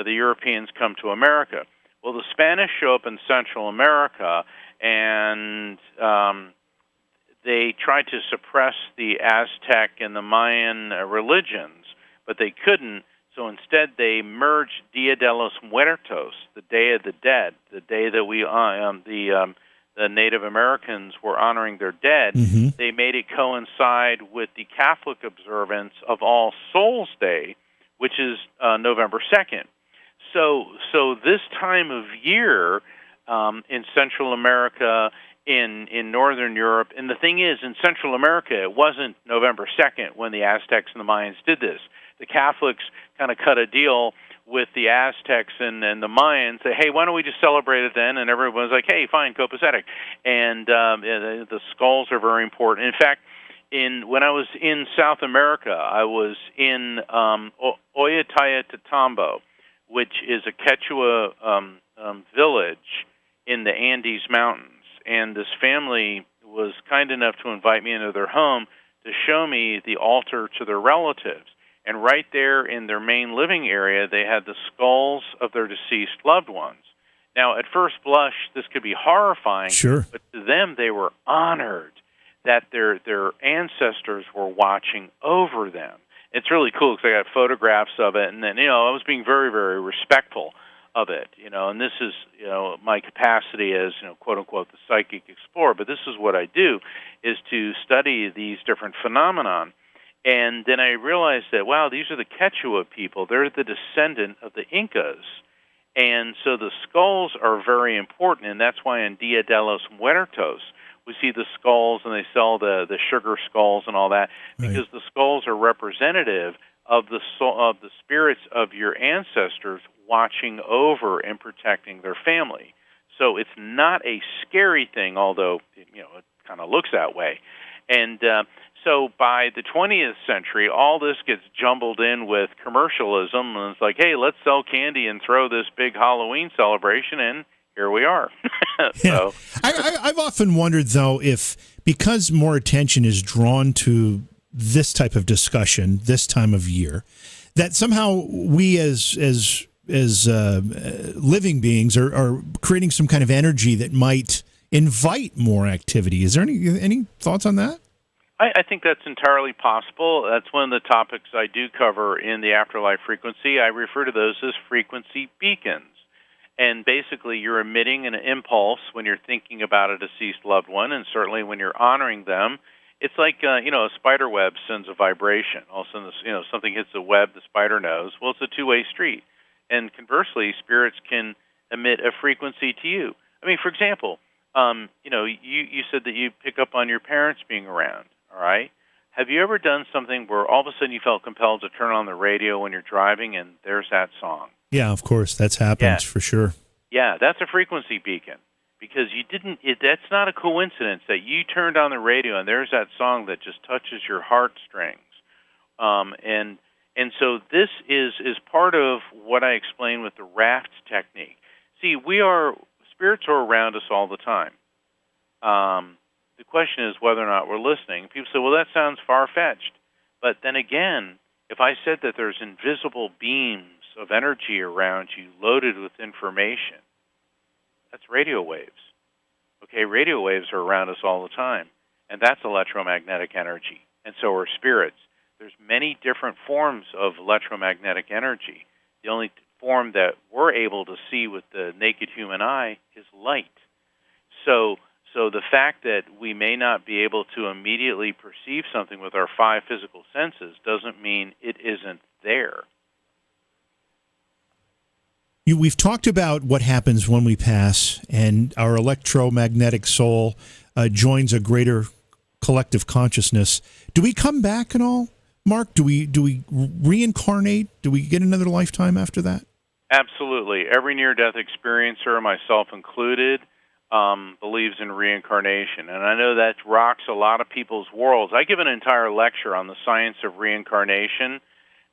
Europeans come to America. Well, the Spanish show up in Central America, and they tried to suppress the Aztec and the Mayan religions, but they couldn't. So instead, they merged Dia de los Muertos, the Day of the Dead, the day that the Native Americans were honoring their dead. Mm-hmm. They made it coincide with the Catholic observance of All Souls Day, which is November 2nd. So this time of year in Central America, in Northern Europe, and the thing is, in Central America, it wasn't November 2nd when the Aztecs and the Mayans did this. The Catholics kind of cut a deal with the Aztecs and the Mayans, say, hey, why don't we just celebrate it then? And everyone was like, hey, fine, copacetic. And the skulls are very important. In fact, when I was in South America, I was in Ollantaytambo, which is a Quechua village in the Andes Mountains. And this family was kind enough to invite me into their home to show me the altar to their relatives. And right there in their main living area, they had the skulls of their deceased loved ones. Now, at first blush, this could be horrifying, Sure. But to them, they were honored that their ancestors were watching over them. It's really cool because I got photographs of it, and then, I was being very, very respectful of it, and this is, my capacity as, quote unquote, the psychic explorer, but this is what I do, is to study these different phenomenon. And then I realized that, wow, these are the Quechua people. They're the descendant of the Incas. And so the skulls are very important, and that's why in Dia de los Muertos, we see the skulls, and they sell the sugar skulls and all that, because Right. the skulls are representative of the spirits of your ancestors watching over and protecting their family. So it's not a scary thing, although it kind of looks that way. And so by the 20th century, all this gets jumbled in with commercialism, and it's like, hey, let's sell candy and throw this big Halloween celebration, and here we are. So, yeah. I've often wondered, though, if because more attention is drawn to this type of discussion this time of year, that somehow we as living beings are creating some kind of energy that might invite more activity. Is there any thoughts on that? I think that's entirely possible. That's one of the topics I do cover in the Afterlife frequency. I refer to those as frequency beacons. And basically, you're emitting an impulse when you're thinking about a deceased loved one, and certainly when you're honoring them. It's like, a spider web sends a vibration. All of a sudden, something hits the web, the spider knows. Well, it's a two-way street. And conversely, spirits can emit a frequency to you. I mean, for example, you said that you pick up on your parents being around, all right? Have you ever done something where all of a sudden you felt compelled to turn on the radio when you're driving and there's that song? Yeah, of course. That's happened for sure. Yeah, that's a frequency beacon. Because that's not a coincidence that you turned on the radio and there's that song that just touches your heartstrings. And so this is part of what I explain with the raft technique. See, spirits are around us all the time. The question is whether or not we're listening. People say, well, that sounds far-fetched. But then again, if I said that there's invisible beams of energy around you loaded with information, that's radio waves. Okay, radio waves are around us all the time, and that's electromagnetic energy, and so are spirits. There's many different forms of electromagnetic energy. The only form that we're able to see with the naked human eye is light. So the fact that we may not be able to immediately perceive something with our 5 physical senses doesn't mean it isn't there. We've talked about what happens when we pass, and our electromagnetic soul joins a greater collective consciousness. Do we come back at all, Mark? Do we reincarnate? Do we get another lifetime after that? Absolutely. Every near-death experiencer, myself included, believes in reincarnation. And I know that rocks a lot of people's worlds. I give an entire lecture on the science of reincarnation,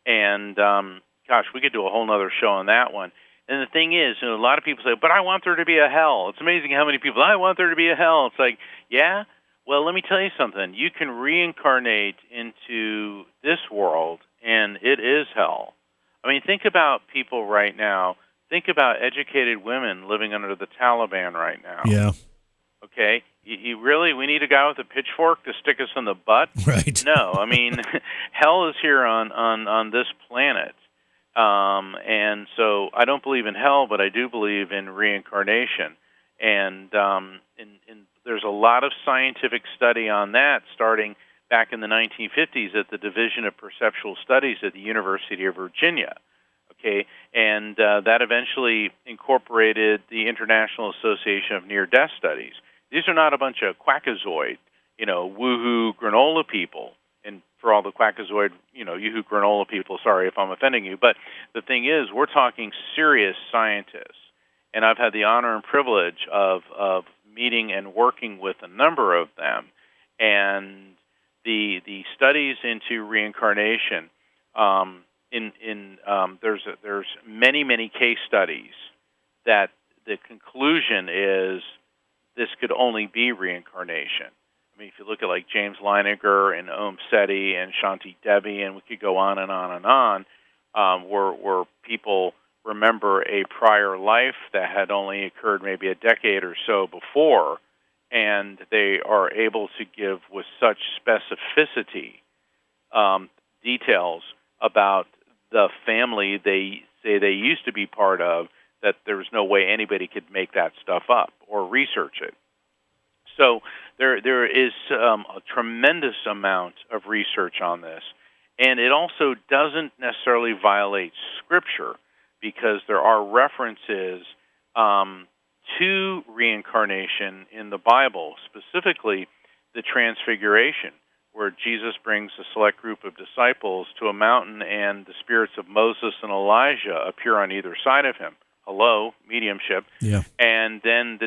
and gosh, we could do a whole other show on that one. And the thing is, a lot of people say, but I want there to be a hell. It's amazing how many people, I want there to be a hell. It's like, yeah, well, let me tell you something. You can reincarnate into this world, and it is hell. I mean, think about people right now. Think about educated women living under the Taliban right now. Yeah. Okay? You really, we need a guy with a pitchfork to stick us in the butt? Right. No, I mean, hell is here on this planet. And so I don't believe in hell, but I do believe in reincarnation. And there's a lot of scientific study on that starting back in the 1950s at the Division of Perceptual Studies at the University of Virginia. Okay, and that eventually incorporated the International Association of Near-Death Studies. These are not a bunch of quackazoid, woohoo granola people. And for all the quackazoid, yoo-hoo granola people, sorry if I'm offending you. But the thing is, we're talking serious scientists. And I've had the honor and privilege of meeting and working with a number of them. And the studies into reincarnation, there's many case studies that the conclusion is this could only be reincarnation. I mean, if you look at like James Leininger and Om Seti and Shanti Devi, and we could go on and on and on, where people remember a prior life that had only occurred maybe a decade or so before, and they are able to give with such specificity details about the family they say they used to be part of, that there's no way anybody could make that stuff up or research it. So there is a tremendous amount of research on this, and it also doesn't necessarily violate Scripture, because there are references to reincarnation in the Bible, specifically the Transfiguration, where Jesus brings a select group of disciples to a mountain, and the spirits of Moses and Elijah appear on either side of him. Hello, mediumship. Yeah. And then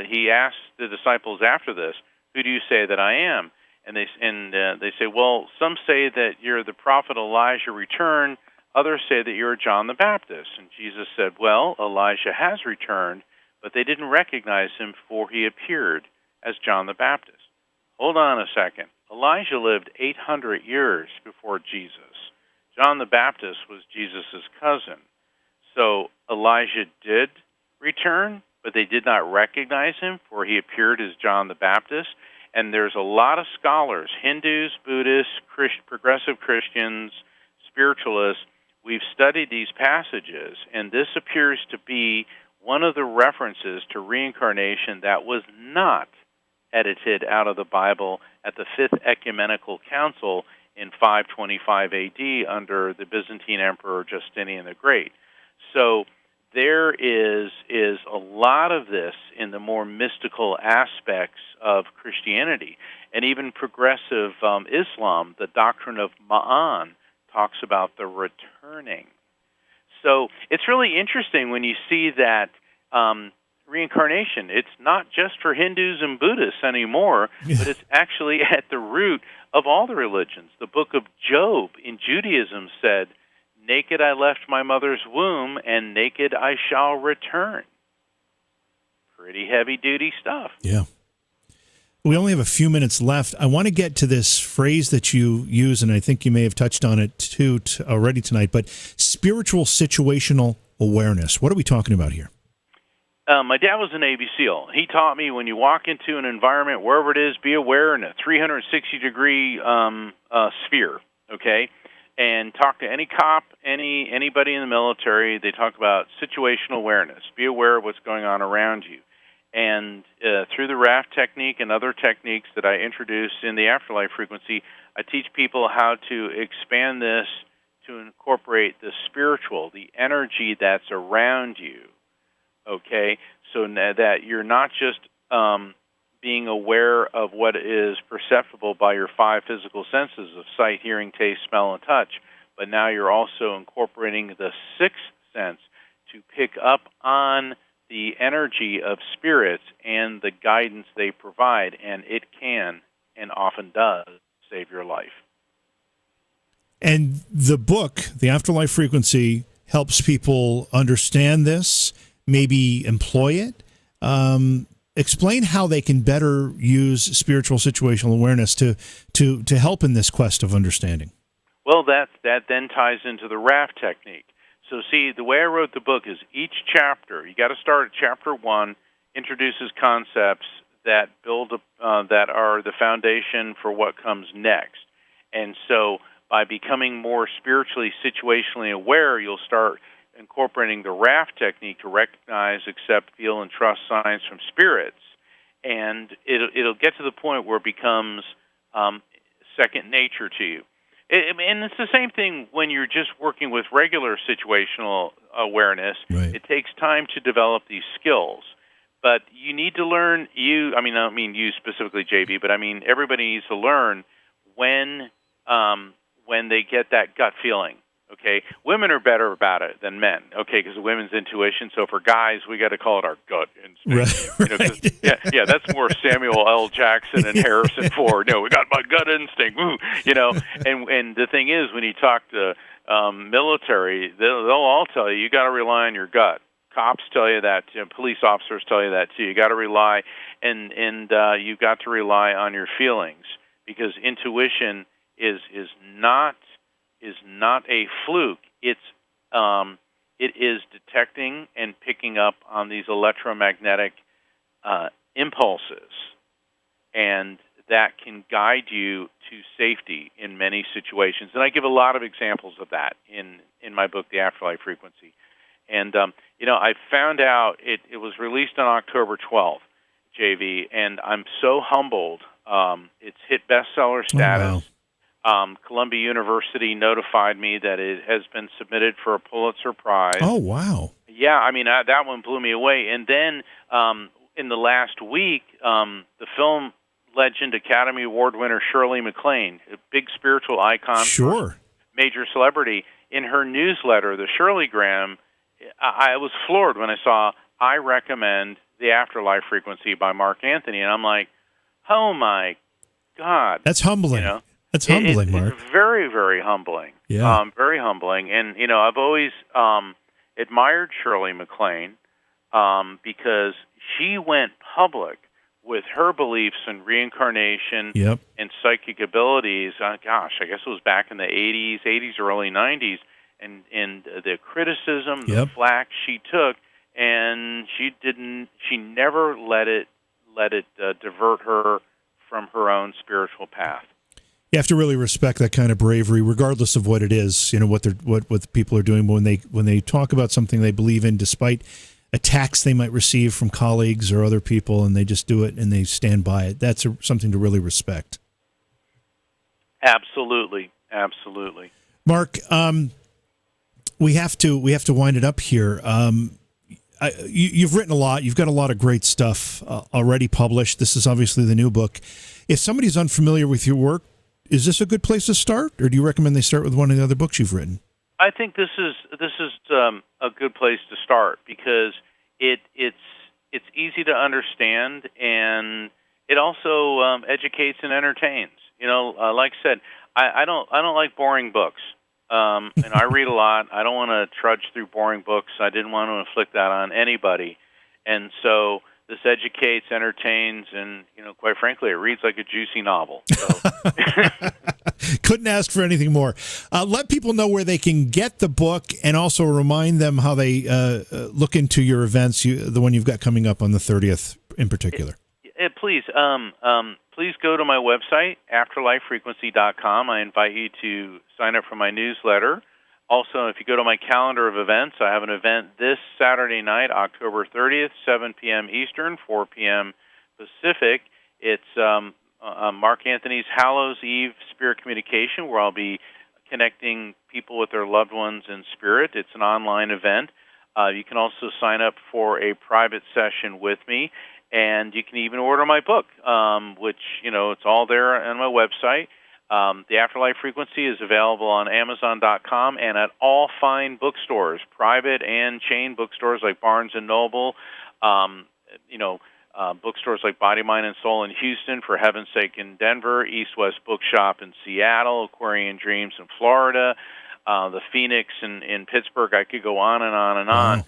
he asks the disciples after this, "Who do you say that I am?" And they say, "Well, some say that you're the prophet Elijah returned. Others say that you're John the Baptist." And Jesus said, "Well, Elijah has returned, but they didn't recognize him, for he appeared as John the Baptist." Hold on a second. Elijah lived 800 years before Jesus. John the Baptist was Jesus' cousin. So Elijah did return, but they did not recognize him, for he appeared as John the Baptist. And there's a lot of scholars, Hindus, Buddhists, progressive Christians, spiritualists. We've studied these passages, and this appears to be one of the references to reincarnation that was not edited out of the Bible at the Fifth Ecumenical Council in 525 AD under the Byzantine Emperor Justinian the Great. So there is a lot of this in the more mystical aspects of Christianity. And even progressive Islam, the doctrine of Ma'an, talks about the returning. So it's really interesting when you see that reincarnation, it's not just for Hindus and Buddhists anymore, but it's actually at the root of all the religions. The book of Job in Judaism said, "Naked I left my mother's womb, and naked I shall return." Pretty heavy-duty stuff. Yeah. We only have a few minutes left. I want to get to this phrase that you use, and I think you may have touched on it too already tonight, but spiritual situational awareness. What are we talking about here? My dad was a Navy SEAL. He taught me when you walk into an environment, wherever it is, be aware in a 360-degree sphere, okay? And talk to any cop, anybody in the military. They talk about situational awareness. Be aware of what's going on around you. And through the raft technique and other techniques that I introduce in the Afterlife frequency, I teach people how to expand this to incorporate the spiritual, the energy that's around you, okay? So that you're not just being aware of what is perceptible by your five physical senses of sight, hearing, taste, smell, and touch, but now you're also incorporating the sixth sense to pick up on the energy of spirits and the guidance they provide, and it can and often does save your life. And the book, The Afterlife Frequency, helps people understand this, maybe employ it. Explain how they can better use spiritual situational awareness to help in this quest of understanding. Well, that then ties into the raft technique. So see, the way I wrote the book is each chapter, you got to start at chapter 1, introduces concepts that build that are the foundation for what comes next. And so by becoming more spiritually, situationally aware, you'll start incorporating the raft technique to recognize, accept, feel, and trust signs from spirits. And it'll get to the point where it becomes second nature to you. And it's the same thing when you're just working with regular situational awareness. Right. It takes time to develop these skills. But you need to learn, I don't mean you specifically, JB, but I mean everybody needs to learn when they get that gut feeling. Okay, women are better about it than men. Okay, because women's intuition. So for guys, we got to call it our gut instinct. Right. You know, yeah, that's more Samuel L. Jackson and Harrison Ford. No, we got my gut instinct. Woo, you know, and the thing is, when you talk to military, they'll all tell you got to rely on your gut. Cops tell you that. Police officers tell you that too. You got to rely, and you've got to rely on your feelings, because intuition is not a fluke. It is detecting and picking up on these electromagnetic impulses, and that can guide you to safety in many situations. And I give a lot of examples of that in my book, The Afterlife Frequency. And I found out it was released on October 12th, JV, and I'm so humbled. It's hit bestseller status. Oh, wow. Columbia University notified me that it has been submitted for a Pulitzer Prize. Oh, wow. Yeah, I mean, that one blew me away. And then in the last week, the film legend Academy Award winner Shirley MacLaine, a big spiritual icon, Sure, major celebrity, in her newsletter, the Shirleygram, I was floored when I saw, I recommend The Afterlife Frequency by Mark Anthony. And I'm like, oh, my God. That's humbling. You know? That's humbling, Mark. It's very, very humbling. Yeah. Very humbling. And, I've always admired Shirley MacLaine because she went public with her beliefs in reincarnation and psychic abilities. I guess it was back in the 80s or early 90s. And the criticism, the flack she took, and she never let it divert her from her own spiritual path. You have to really respect that kind of bravery, regardless of what it is. What the people are doing when they talk about something they believe in, despite attacks they might receive from colleagues or other people, and they just do it and they stand by it. That's something to really respect. Absolutely. Mark, we have to wind it up here. You've written a lot. You've got a lot of great stuff already published. This is obviously the new book. If somebody's unfamiliar with your work, is this a good place to start, or do you recommend they start with one of the other books you've written? I think this is a good place to start because it's easy to understand, and it also educates and entertains. Like I said, I don't like boring books, and I read a lot. I don't want to trudge through boring books. I didn't want to inflict that on anybody, and so this educates, entertains, and quite frankly, it reads like a juicy novel. So. Couldn't ask for anything more. Let people know where they can get the book, and also remind them how they look into your events, the one you've got coming up on the 30th in particular. Please go to my website, afterlifefrequency.com. I invite you to sign up for my newsletter. Also, if you go to my calendar of events, I have an event this Saturday night, October 30th, 7 p.m. Eastern, 4 p.m. Pacific. It's Mark Anthony's Hallows Eve Spirit Communication, where I'll be connecting people with their loved ones in spirit. It's an online event. You can also sign up for a private session with me, and you can even order my book, which, it's all there on my website. The Afterlife Frequency is available on Amazon.com and at all fine bookstores, private and chain bookstores like Barnes & Noble, bookstores like Body, Mind, and Soul in Houston, For Heaven's Sake in Denver, East West Bookshop in Seattle, Aquarian Dreams in Florida, the Phoenix in Pittsburgh. I could go on and on and on.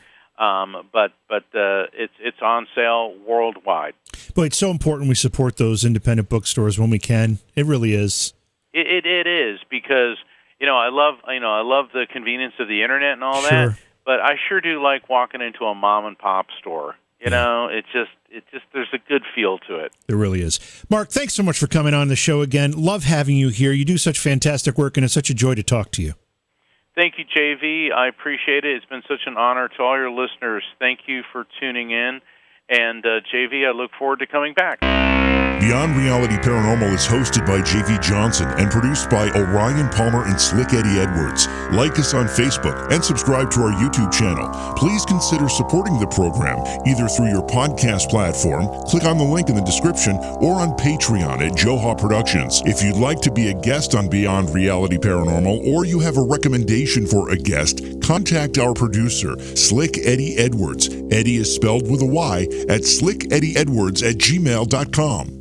But it's on sale worldwide. But it's so important we support those independent bookstores when we can. It really is. It is, because I love the convenience of the internet and all Sure. that, but I sure do like walking into a mom and pop store. It just there's a good feel to it. There really is. Mark, thanks so much for coming on the show again. Love having you here. You do such fantastic work, and it's such a joy to talk to you. Thank you, JV. I appreciate it. It's been such an honor. To all your listeners, thank you for tuning in. And JV, I look forward to coming back. Beyond Reality Paranormal is hosted by J.V. Johnson and produced by Orion Palmer and Slick Eddie Edwards. Like us on Facebook and subscribe to our YouTube channel. Please consider supporting the program either through your podcast platform, click on the link in the description, or on Patreon at Joha Productions. If you'd like to be a guest on Beyond Reality Paranormal, or you have a recommendation for a guest, contact our producer, Slick Eddie Edwards. Eddie is spelled with a Y, at slickeddieedwards@gmail.com.